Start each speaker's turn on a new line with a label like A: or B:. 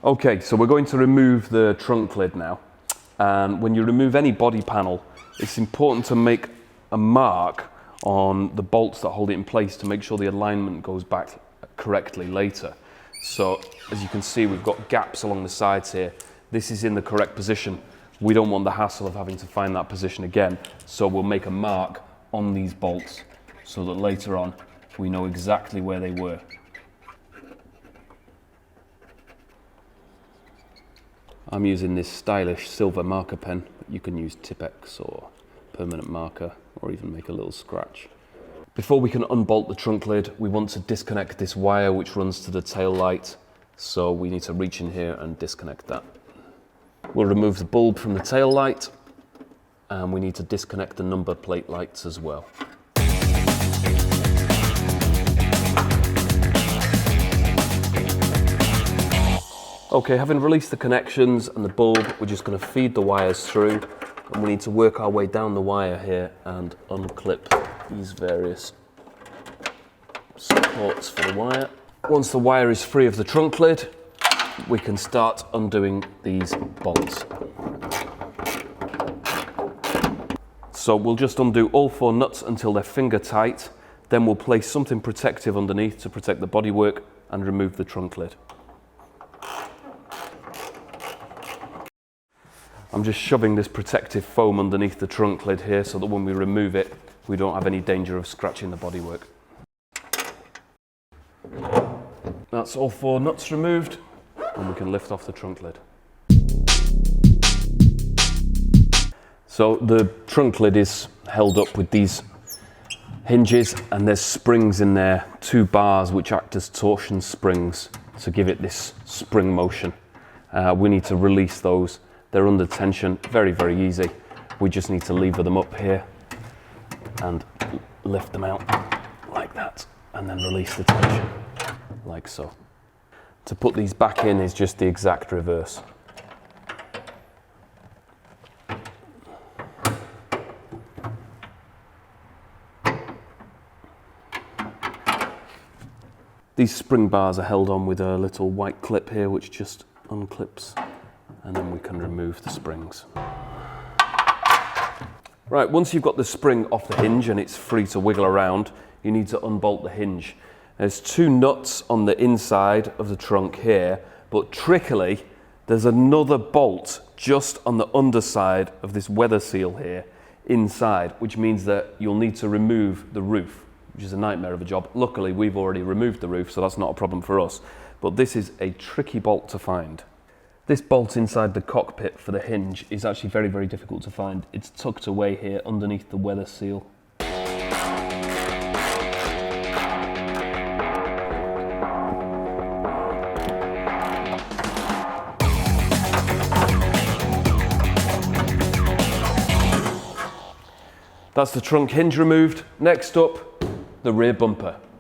A: Okay, so we're going to remove the trunk lid now. And when you remove any body panel, it's important to make a mark on the bolts that hold it in place to make sure the alignment goes back correctly later. So as you can see, we've got gaps along the sides here. This is in the correct position. We don't want the hassle of having to find that position again. So we'll make a mark on these bolts so that later on we know exactly where they were. I'm using this stylish silver marker pen. You can use Tipp-Ex or permanent marker or even make a little scratch. Before we can unbolt the trunk lid, we want to disconnect this wire which runs to the tail light. So we need to reach in here and disconnect that. We'll remove the bulb from the tail light and we need to disconnect the number plate lights as well. Okay, having released the connections and the bulb, we're just going to feed the wires through, and we need to work our way down the wire here and unclip these various supports for the wire. Once the wire is free of the trunk lid, we can start undoing these bolts. So we'll just undo all 4 nuts until they're finger tight, then we'll place something protective underneath to protect the bodywork and remove the trunk lid. I'm just shoving this protective foam underneath the trunk lid here so that when we remove it, we don't have any danger of scratching the bodywork. That's all 4 nuts removed, and we can lift off the trunk lid. So the trunk lid is held up with these hinges, and there's springs in there, 2 bars which act as torsion springs to give it this spring motion. We need to release those. They're under tension, very, very easy. We just need to lever them up here and lift them out like that, and then release the tension, like so. To put these back in is just the exact reverse. These spring bars are held on with a little white clip here which just unclips, and then we can remove the springs. Right, once you've got the spring off the hinge and it's free to wiggle around, you need to unbolt the hinge. There's 2 nuts on the inside of the trunk here, but trickily, there's another bolt just on the underside of this weather seal here, inside, which means that you'll need to remove the roof, which is a nightmare of a job. Luckily, we've already removed the roof, so that's not a problem for us. But this is a tricky bolt to find. This bolt inside the cockpit for the hinge is actually very, very difficult to find. It's tucked away here underneath the weather seal. That's the trunk hinge removed. Next up, the rear bumper.